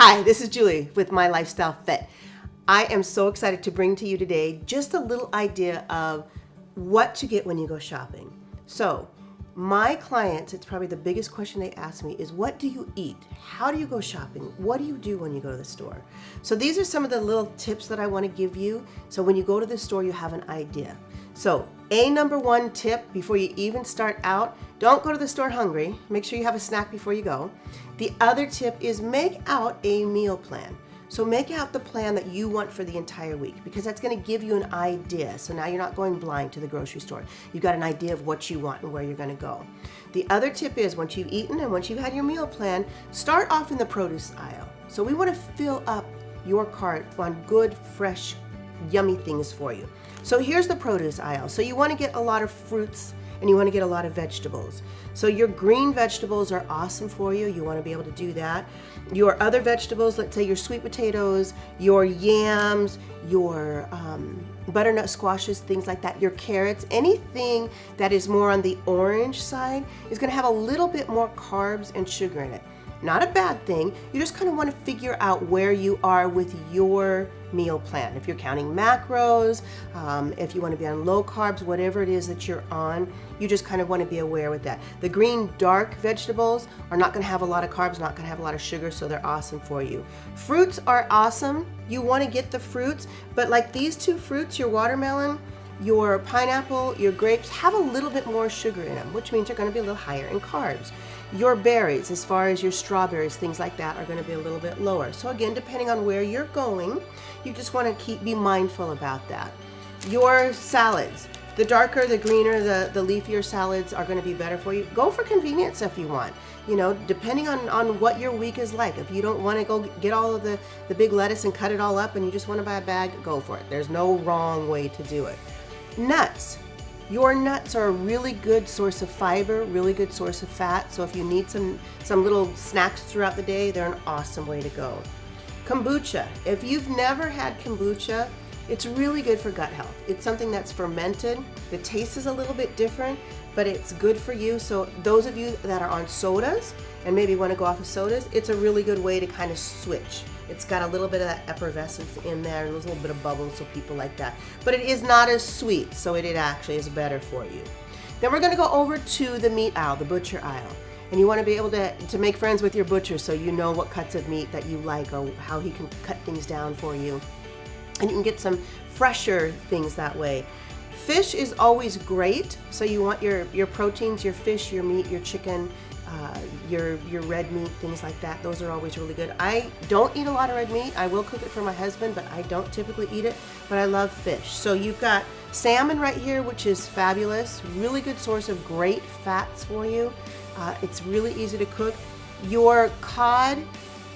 Hi, this is Julie with My Lifestyle Fit. I am so excited to bring to you today just a little idea of what to get when you go shopping. So, my clients, it's probably the biggest question they ask me is, what do you eat? How do you go shopping? What do you do when you go to the store? So these are some of the little tips that I want to give you. So when you go to the store, you have an idea. So number one tip before you even start out, don't go to the store hungry. Make sure you have a snack before you go. The other tip is make out a meal plan. So make out the plan that you want for the entire week, because that's going to give you an idea. So now you're not going blind to the grocery store. You've got an idea of what you want and where you're going to go. The other tip is, once you've eaten and once you've had your meal plan, start off in the produce aisle. So we want to fill up your cart on good, fresh, yummy things for you. So here's the produce aisle. So you want to get a lot of fruits and you want to get a lot of vegetables. So your green vegetables are awesome for you. You want to be able to do that. Your other vegetables, let's say your sweet potatoes, your yams, your butternut squashes, things like that, your carrots, anything that is more on the orange side is going to have a little bit more carbs and sugar in it. Not a bad thing. You just kind of want to figure out where you are with your meal plan. If you're counting macros, if you want to be on low carbs, whatever it is that you're on, you just kind of want to be aware with that. The green dark vegetables are not going to have a lot of carbs, not going to have a lot of sugar, so they're awesome for you. Fruits are awesome. You want to get the fruits, but like these two fruits, your watermelon, your pineapple, your grapes, have a little bit more sugar in them, which means they're going to be a little higher in carbs. Your berries, as far as your strawberries, things like that, are going to be a little bit lower. So again, depending on where you're going, you just want to be mindful about that. Your salads, the darker, the greener, the leafier salads are going to be better for you. Go for convenience if you want. You know, depending on what your week is like. If you don't want to go get all of the big lettuce and cut it all up and you just want to buy a bag, go for it. There's no wrong way to do it. Nuts. Your nuts are a really good source of fiber, really good source of fat. So if you need some little snacks throughout the day, they're an awesome way to go. Kombucha. If you've never had kombucha, it's really good for gut health. It's something that's fermented. The taste is a little bit different, but it's good for you. So those of you that are on sodas and maybe want to go off of sodas, it's a really good way to kind of switch. It's got a little bit of that effervescence in there, and there's a little bit of bubbles, so people like that. But it is not as sweet, so it actually is better for you. Then we're going to go over to the meat aisle, the butcher aisle. And you want to be able to make friends with your butcher so you know what cuts of meat that you like or how he can cut things down for you. And you can get some fresher things that way. Fish is always great, so you want your proteins, your fish, your meat, your chicken, your red meat, things like that. Those are always really good. I don't eat a lot of red meat. I will cook it for my husband, but I don't typically eat it. But I love fish. So you've got salmon right here, which is fabulous. Really good source of great fats for you. It's really easy to cook. Your cod,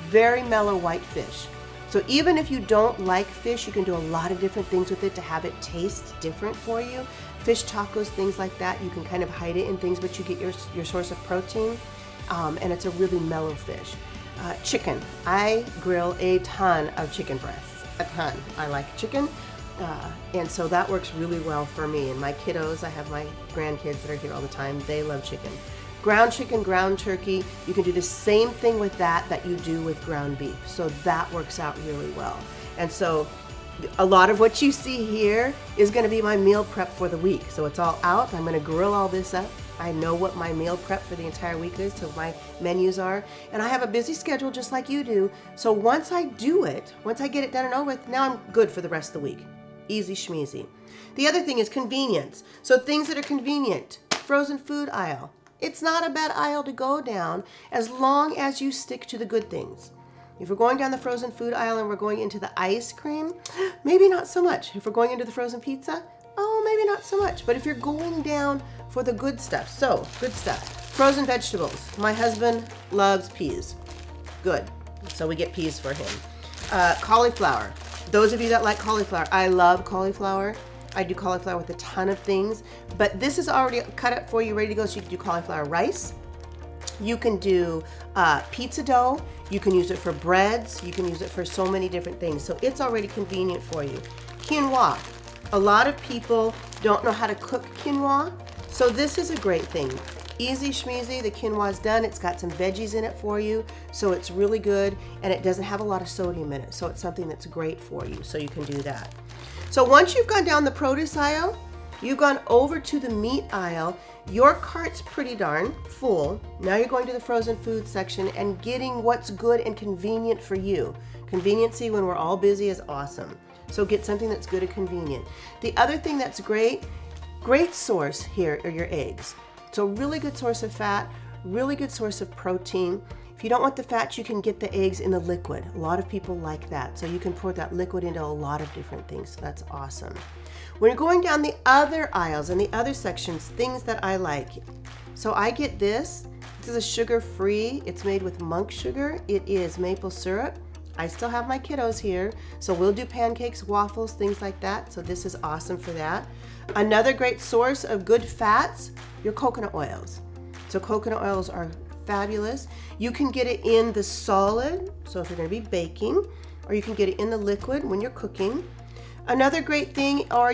very mellow white fish. So even if you don't like fish, you can do a lot of different things with it to have it taste different for you. Fish tacos, things like that, you can kind of hide it in things, but you get your source of protein, and it's a really mellow fish. Chicken. I grill a ton of chicken breasts, a ton. I like chicken, and so that works really well for me. And my kiddos, I have my grandkids that are here all the time, they love chicken. Ground chicken, ground turkey, you can do the same thing with that you do with ground beef. So that works out really well. And so a lot of what you see here is going to be my meal prep for the week. So it's all out. I'm going to grill all this up. I know what my meal prep for the entire week is, so my menus are. And I have a busy schedule just like you do. So once I do it, once I get it done and over with, now I'm good for the rest of the week. Easy schmeezy. The other thing is convenience. So things that are convenient. Frozen food aisle. It's not a bad aisle to go down as long as you stick to the good things. If we're going down the frozen food aisle and we're going into the ice cream, maybe not so much. If we're going into the frozen pizza, oh, maybe not so much. But if you're going down for the good stuff, so good stuff. Frozen vegetables. My husband loves peas. Good. So we get peas for him. Cauliflower. Those of you that like cauliflower, I love cauliflower. I do cauliflower with a ton of things, but this is already cut up for you, ready to go. So you can do cauliflower rice. You can do pizza dough. You can use it for breads. You can use it for so many different things. So it's already convenient for you. Quinoa. A lot of people don't know how to cook quinoa. So this is a great thing. easy schmeezy. The quinoa's done. It's got some veggies in it for you, so it's really good, and it doesn't have a lot of sodium in it, so it's something that's great for you, so you can do that. So once you've gone down the produce aisle, you've gone over to the meat aisle, your cart's pretty darn full. Now you're going to the frozen food section and getting what's good and convenient for you. Conveniency when we're all busy is awesome. So get something that's good and convenient. The other thing that's great source here are your eggs. So really good source of fat, really good source of protein. If you don't want the fat, you can get the eggs in the liquid. A lot of people like that. So you can pour that liquid into a lot of different things. So that's awesome. When you're going down the other aisles and the other sections, things that I like. So I get this. This is a sugar-free. It's made with monk sugar. It is maple syrup. I still have my kiddos here, so we'll do pancakes, waffles, things like that. So this is awesome for that. Another great source of good fats, your coconut oils. So coconut oils are fabulous. You can get it in the solid, so if you're going to be baking, or you can get it in the liquid when you're cooking. Another great thing are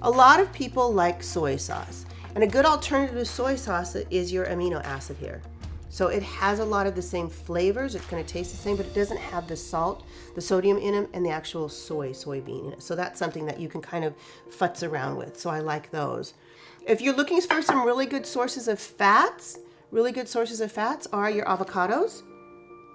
a lot of people like soy sauce, and a good alternative to soy sauce is your amino acid here. So it has a lot of the same flavors. It's going to taste the same, but it doesn't have the salt, the sodium in it, and the actual soybean in it. So that's something that you can kind of futz around with. So I like those. If you're looking for some really good sources of fats, really good sources of fats are your avocados.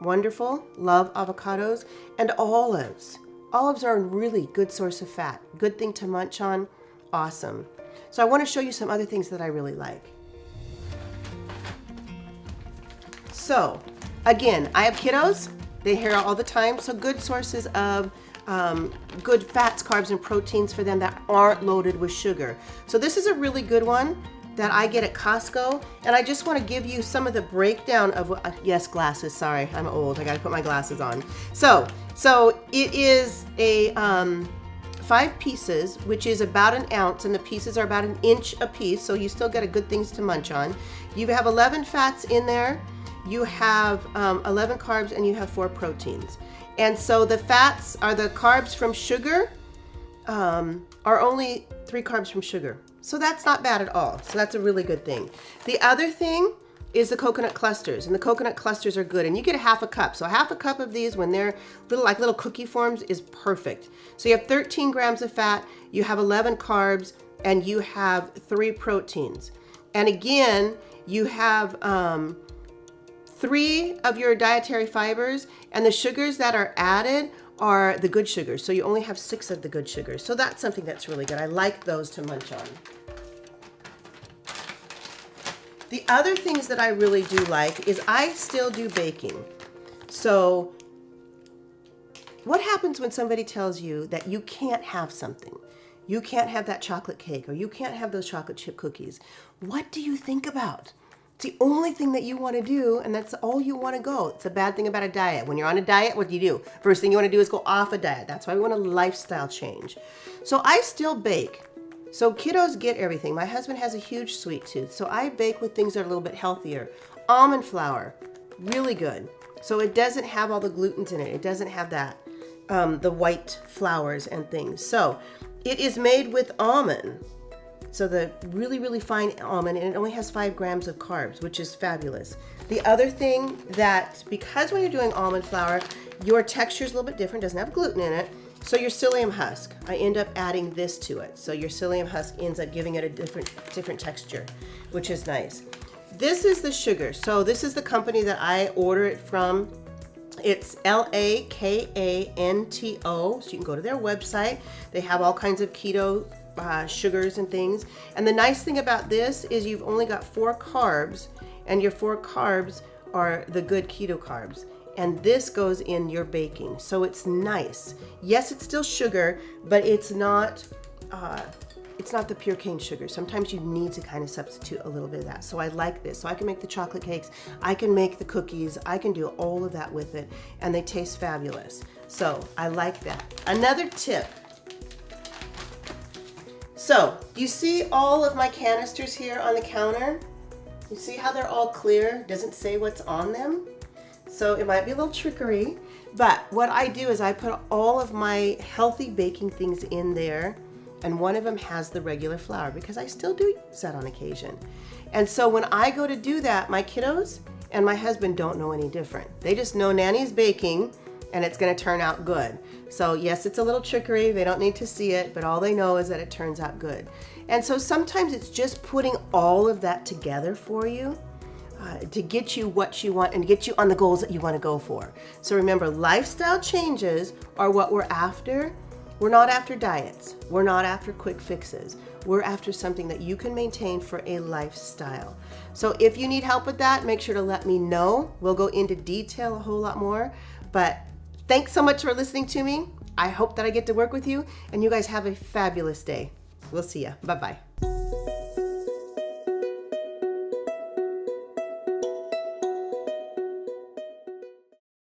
Wonderful. Love avocados. And olives. Olives are a really good source of fat. Good thing to munch on. Awesome. So I want to show you some other things that I really like. So, again, I have kiddos. They hear all the time. So good sources of good fats, carbs, and proteins for them that aren't loaded with sugar. So this is a really good one that I get at Costco. And I just want to give you some of the breakdown of, yes, glasses. Sorry, I'm old. I got to put my glasses on. So it is a 5 pieces, which is about an ounce, and the pieces are about an inch a piece. So you still get a good things to munch on. You have 11 fats in there. You have 11 carbs, and you have 4 proteins. And so the fats are the carbs from sugar, are only 3 carbs from sugar. So that's not bad at all. So that's a really good thing. The other thing is the coconut clusters, and the coconut clusters are good. And you get a half a cup. So a half a cup of these when they're little cookie forms is perfect. So you have 13 grams of fat, you have 11 carbs, and you have 3 proteins. And again, you have 3 of your dietary fibers, and the sugars that are added are the good sugars. So you only have 6 of the good sugars. So that's something that's really good. I like those to munch on. The other things that I really do like is I still do baking. So what happens when somebody tells you that you can't have something? You can't have that chocolate cake, or you can't have those chocolate chip cookies. What do you think about? It's the only thing that you want to do, and that's all you want to go. It's a bad thing about a diet. When you're on a diet, what do? First thing you want to do is go off a diet. That's why we want a lifestyle change. So I still bake. So kiddos get everything. My husband has a huge sweet tooth, so I bake with things that are a little bit healthier. Almond flour, really good. So it doesn't have all the glutens in it. It doesn't have that, the white flours and things. So it is made with almond. So the really, really fine almond, and it only has 5 grams of carbs, which is fabulous. The other thing that, because when you're doing almond flour, your texture is a little bit different, doesn't have gluten in it. So your psyllium husk, I end up adding this to it. So your psyllium husk ends up giving it a different texture, which is nice. This is the sugar. So this is the company that I order it from. It's LAKANTO. So you can go to their website. They have all kinds of keto sugars and things. And the nice thing about this is you've only got 4 carbs, and your 4 carbs are the good keto carbs. And this goes in your baking. So it's nice. Yes, it's still sugar, but it's not the pure cane sugar. Sometimes you need to kind of substitute a little bit of that. So I like this. So I can make the chocolate cakes, I can make the cookies, I can do all of that with it, and they taste fabulous. So I like that. Another tip. So you see all of my canisters here on the counter? You see how they're all clear? Doesn't say what's on them. So it might be a little trickery, but what I do is I put all of my healthy baking things in there, and one of them has the regular flour, because I still do use that on occasion. And so when I go to do that, my kiddos and my husband don't know any different. They just know Nanny's baking and it's gonna turn out good. So yes, it's a little trickery. They don't need to see it, but all they know is that it turns out good. And so sometimes it's just putting all of that together for you to get you what you want and get you on the goals that you want to go for. So remember, lifestyle changes are what we're after. We're not after diets. We're not after quick fixes. We're after something that you can maintain for a lifestyle. So if you need help with that, make sure to let me know. We'll go into detail a whole lot more. But thanks so much for listening to me. I hope that I get to work with you, and you guys have a fabulous day. We'll see ya. Bye-bye.